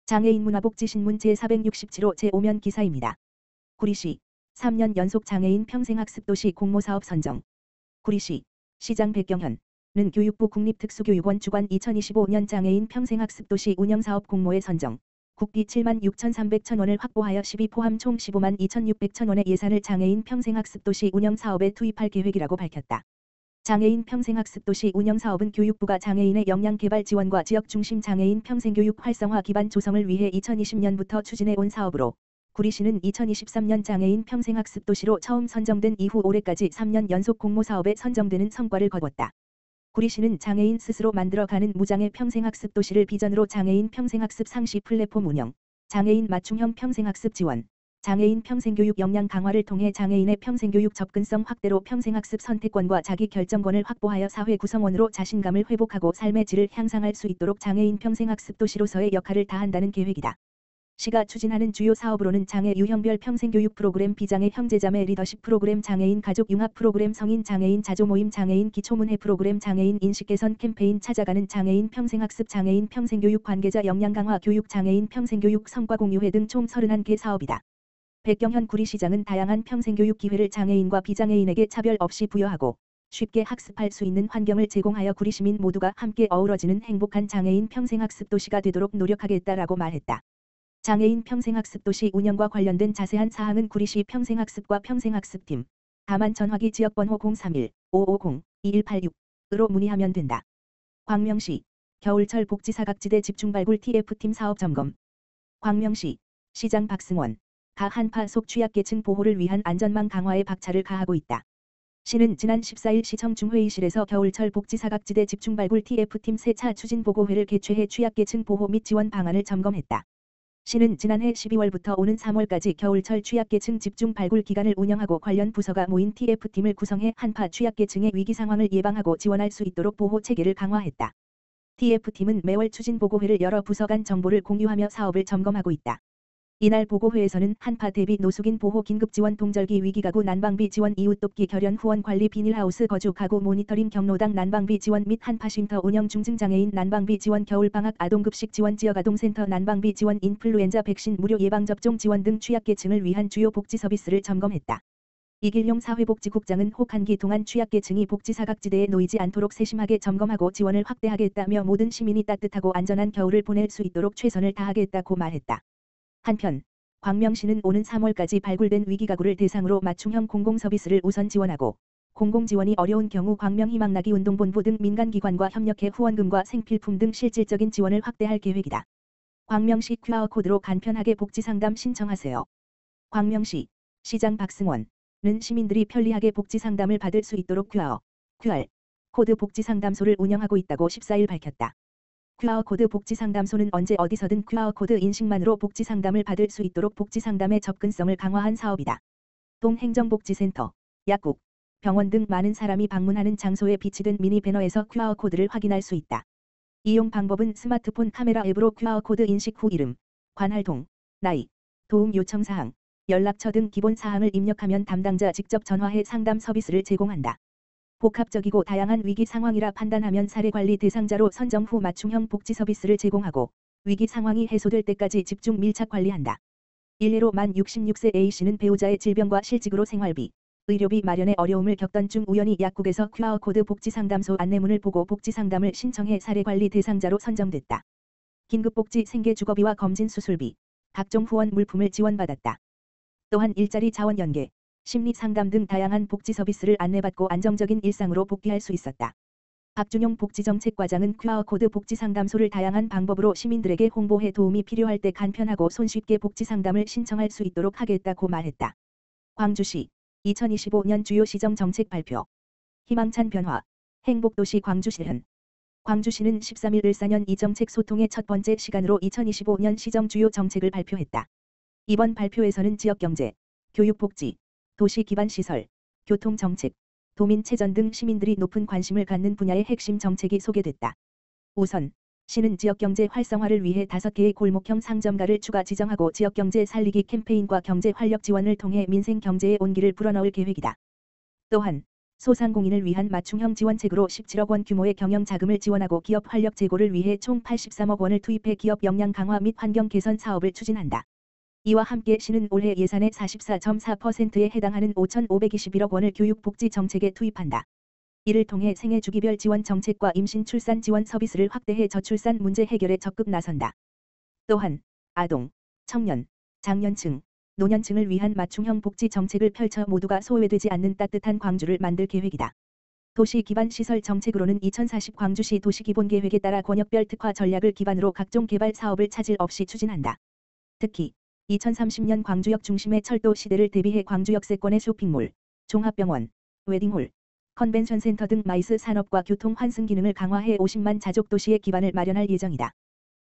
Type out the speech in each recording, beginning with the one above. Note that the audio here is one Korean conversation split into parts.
장애인 문화복지신문 제467호 제5면 기사입니다. 구리시 3년 연속 장애인 평생학습도시 공모사업 선정. 구리시 시장 백경현은 교육부 국립특수교육원 주관 2025년 장애인 평생학습도시 운영사업 공모에 선정. 국비 7만 6,300,000원을 확보하여 12 포함 총 15만 2,600,000원의 예산을 장애인 평생학습도시 운영사업에 투입할 계획이라고 밝혔다. 장애인 평생학습도시 운영사업은 교육부가 장애인의 역량개발 지원과 지역중심 장애인 평생교육 활성화 기반 조성을 위해 2020년부터 추진해온 사업으로 구리시는 2023년 장애인 평생학습도시로 처음 선정된 이후 올해까지 3년 연속 공모사업에 선정되는 성과를 거뒀다. 구리시는 장애인 스스로 만들어가는 무장애 평생학습도시를 비전으로 장애인 평생학습 상시 플랫폼 운영, 장애인 맞춤형 평생학습 지원, 장애인 평생교육 역량 강화를 통해 장애인의 평생교육 접근성 확대로 평생학습 선택권과 자기결정권을 확보하여 사회 구성원으로 자신감을 회복하고 삶의 질을 향상할 수 있도록 장애인 평생학습 도시로서의 역할을 다한다는 계획이다. 시가 추진하는 주요 사업으로는 장애 유형별 평생교육 프로그램, 비장애 형제자매 리더십 프로그램, 장애인 가족 융합 프로그램, 성인 장애인 자조모임, 장애인 기초문해 프로그램, 장애인 인식 개선 캠페인, 찾아가는 장애인 평생학습, 장애인 평생교육 관계자 역량 강화 교육, 장애인 평생교육 성과 공유회 등 총 31개 사업이다. 백경현 구리시장은 다양한 평생교육 기회를 장애인과 비장애인에게 차별 없이 부여하고 쉽게 학습할 수 있는 환경을 제공하여 구리시민 모두가 함께 어우러지는 행복한 장애인 평생학습 도시가 되도록 노력하겠다라고 말했다. 장애인 평생학습도시 운영과 관련된 자세한 사항은 구리시 평생학습과 평생학습팀, 다만 전화기 지역번호 031-550-2186으로 문의하면 된다. 광명시 겨울철 복지사각지대 집중발굴 TF팀 사업 점검. 광명시 시장 박승원 가 한파 속 취약계층 보호를 위한 안전망 강화에 박차를 가하고 있다. 시는 지난 14일 시청 중회의실에서 겨울철 복지사각지대 집중발굴 TF팀 세차 추진보고회를 개최해 취약계층 보호 및 지원 방안을 점검했다. 시는 지난해 12월부터 오는 3월까지 겨울철 취약계층 집중 발굴 기간을 운영하고 관련 부서가 모인 TF팀을 구성해 한파 취약계층의 위기 상황을 예방하고 지원할 수 있도록 보호 체계를 강화했다. TF팀은 매월 추진 보고회를 열어 부서 간 정보를 공유하며 사업을 점검하고 있다. 이날 보고회에서는 한파 대비 노숙인 보호 긴급지원 동절기 위기가구 난방비 지원 이웃 돕기 결연 후원 관리 비닐하우스 거주 가구 모니터링 경로당 난방비 지원 및 한파쉼터 운영 중증장애인 난방비 지원 겨울방학 아동급식 지원 지역아동센터 난방비 지원 인플루엔자 백신 무료 예방접종 지원 등 취약계층을 위한 주요 복지 서비스를 점검했다. 이길용 사회복지국장은 혹한기 동안 취약계층이 복지사각지대에 놓이지 않도록 세심하게 점검하고 지원을 확대하겠다며 모든 시민이 따뜻하고 안전한 겨울을 보낼 수 있도록 최선을 다하겠다고 말했다. 한편 광명시는 오는 3월까지 발굴된 위기가구를 대상으로 맞춤형 공공서비스를 우선 지원하고 공공지원이 어려운 경우 광명희망나기 운동본부 등 민간기관과 협력해 후원금과 생필품 등 실질적인 지원을 확대할 계획이다. 광명시 QR코드로 간편하게 복지상담 신청하세요. 광명시 시장 박승원은 시민들이 편리하게 복지상담을 받을 수 있도록 QR 코드 복지상담소를 운영하고 있다고 14일 밝혔다. QR코드 복지상담소는 언제 어디서든 QR코드 인식만으로 복지상담을 받을 수 있도록 복지상담의 접근성을 강화한 사업이다. 동행정복지센터, 약국, 병원 등 많은 사람이 방문하는 장소에 비치된 미니 배너에서 QR코드를 확인할 수 있다. 이용 방법은 스마트폰 카메라 앱으로 QR코드 인식 후 이름, 관할동, 나이, 도움 요청사항, 연락처 등 기본 사항을 입력하면 담당자 직접 전화해 상담 서비스를 제공한다. 복합적이고 다양한 위기 상황이라 판단하면 사례관리 대상자로 선정 후 맞춤형 복지 서비스를 제공하고 위기 상황이 해소될 때까지 집중 밀착 관리한다. 일례로 만 66세 A씨는 배우자의 질병과 실직으로 생활비, 의료비 마련에 어려움을 겪던 중 우연히 약국에서 QR코드 복지상담소 안내문을 보고 복지상담을 신청해 사례관리 대상자로 선정됐다. 긴급복지 생계주거비와 검진 수술비, 각종 후원 물품을 지원받았다. 또한 일자리 자원 연계, 심리상담 등 다양한 복지 서비스를 안내받고 안정적인 일상으로 복귀할 수 있었다. 박준용 복지정책과장은 QR코드 복지상담소를 다양한 방법으로 시민들에게 홍보해 도움이 필요할 때 간편하고 손쉽게 복지상담을 신청할 수 있도록 하겠다고 말했다. 광주시 2025년 주요 시정 정책 발표. 희망찬 변화, 행복도시 광주시현. 광주시는 13일 4년 이정책 소통의 첫 번째 시간으로 2025년 시정 주요 정책을 발표했다. 이번 발표에서는 지역경제, 교육복지, 도시기반시설, 교통정책, 도민체전 등 시민들이 높은 관심을 갖는 분야의 핵심 정책이 소개됐다. 우선 시는 지역경제 활성화를 위해 5개의 골목형 상점가를 추가 지정하고 지역경제 살리기 캠페인과 경제 활력 지원을 통해 민생 경제의 온기를 불어넣을 계획이다. 또한 소상공인을 위한 맞춤형 지원책으로 17억 원 규모의 경영 자금을 지원하고 기업 활력 제고를 위해 총 83억 원을 투입해 기업 역량 강화 및 환경 개선 사업을 추진한다. 이와 함께 시는 올해 예산의 44.4%에 해당하는 5,521억 원을 교육복지 정책에 투입한다. 이를 통해 생애 주기별 지원 정책과 임신 출산 지원 서비스를 확대해 저출산 문제 해결에 적극 나선다. 또한 아동, 청년, 장년층, 노년층을 위한 맞춤형 복지 정책을 펼쳐 모두가 소외되지 않는 따뜻한 광주를 만들 계획이다. 도시 기반 시설 정책으로는 2040 광주시 도시기본계획에 따라 권역별 특화 전략을 기반으로 각종 개발 사업을 차질 없이 추진한다. 특히 2030년 광주역 중심의 철도 시대를 대비해 광주역 세권의 쇼핑몰, 종합병원, 웨딩홀, 컨벤션센터 등 마이스 산업과 교통 환승 기능을 강화해 50만 자족 도시의 기반을 마련할 예정이다.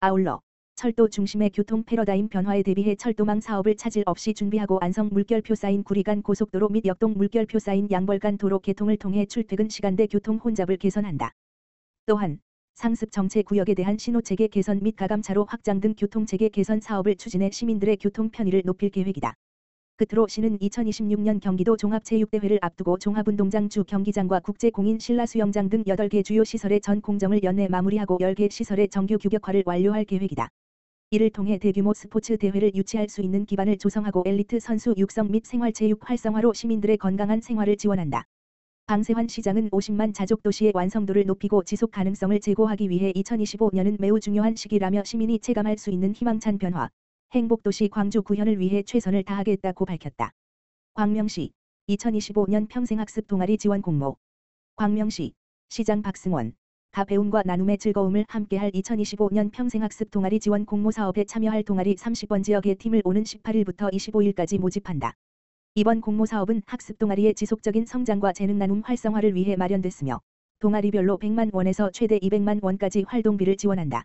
아울러 철도 중심의 교통 패러다임 변화에 대비해 철도망 사업을 차질 없이 준비하고 안성 물결표 쌓인 구리간 고속도로 및 역동 물결표 쌓인 양벌간 도로 개통을 통해 출퇴근 시간대 교통 혼잡을 개선한다. 또한 상습 정체 구역에 대한 신호체계 개선 및 가감차로 확장 등 교통체계 개선 사업을 추진해 시민들의 교통 편의를 높일 계획이다. 끝으로 시는 2026년 경기도 종합체육대회를 앞두고 종합운동장 주 경기장과 국제공인 신라수영장 등 8개 주요 시설의 전 공정을 연내 마무리하고 10개 시설의 정규 규격화를 완료할 계획이다. 이를 통해 대규모 스포츠 대회를 유치할 수 있는 기반을 조성하고 엘리트 선수 육성 및 생활체육 활성화로 시민들의 건강한 생활을 지원한다. 방세환 시장은 50만 자족 도시의 완성도를 높이고 지속 가능성을 제고하기 위해 2025년은 매우 중요한 시기라며 시민이 체감할 수 있는 희망찬 변화, 행복도시 광주 구현을 위해 최선을 다하겠다고 밝혔다. 광명시 2025년 평생학습 동아리 지원 공모. 광명시 시장 박승원 가 배움과 나눔의 즐거움을 함께할 2025년 평생학습 동아리 지원 공모 사업에 참여할 동아리 30번 지역의 팀을 오는 18일부터 25일까지 모집한다. 이번 공모 사업은 학습 동아리의 지속적인 성장과 재능 나눔 활성화를 위해 마련됐으며 동아리별로 100만 원에서 최대 200만 원까지 활동비를 지원한다.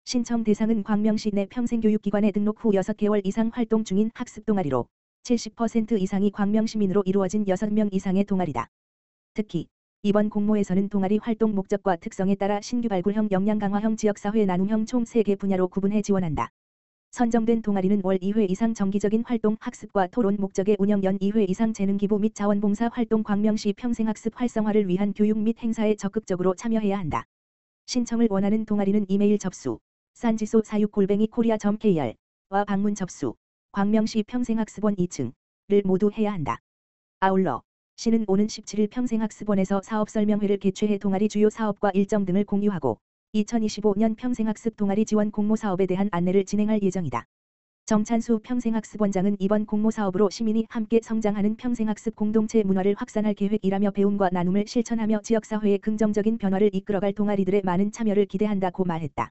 신청 대상은 광명시 내 평생교육기관에 등록 후 6개월 이상 활동 중인 학습 동아리로 70% 이상이 광명시민으로 이루어진 6명 이상의 동아리다. 특히 이번 공모에서는 동아리 활동 목적과 특성에 따라 신규 발굴형 역량 강화형 지역사회 나눔형 총 3개 분야로 구분해 지원한다. 선정된 동아리는 월 2회 이상 정기적인 활동 학습과 토론 목적의 운영 연 2회 이상 재능기부 및 자원봉사 활동 광명시 평생학습 활성화를 위한 교육 및 행사에 적극적으로 참여해야 한다. 신청을 원하는 동아리는 이메일 접수 산지소46@korea.kr와 방문 접수 광명시 평생학습원 2층을 모두 해야 한다. 아울러 시는 오는 17일 평생학습원에서 사업설명회를 개최해 동아리 주요 사업과 일정 등을 공유하고 2025년 평생학습 동아리 지원 공모 사업에 대한 안내를 진행할 예정이다. 정찬수 평생학습원장은 이번 공모 사업으로 시민이 함께 성장하는 평생학습 공동체 문화를 확산할 계획이라며 배움과 나눔을 실천하며 지역사회의 긍정적인 변화를 이끌어갈 동아리들의 많은 참여를 기대한다고 말했다.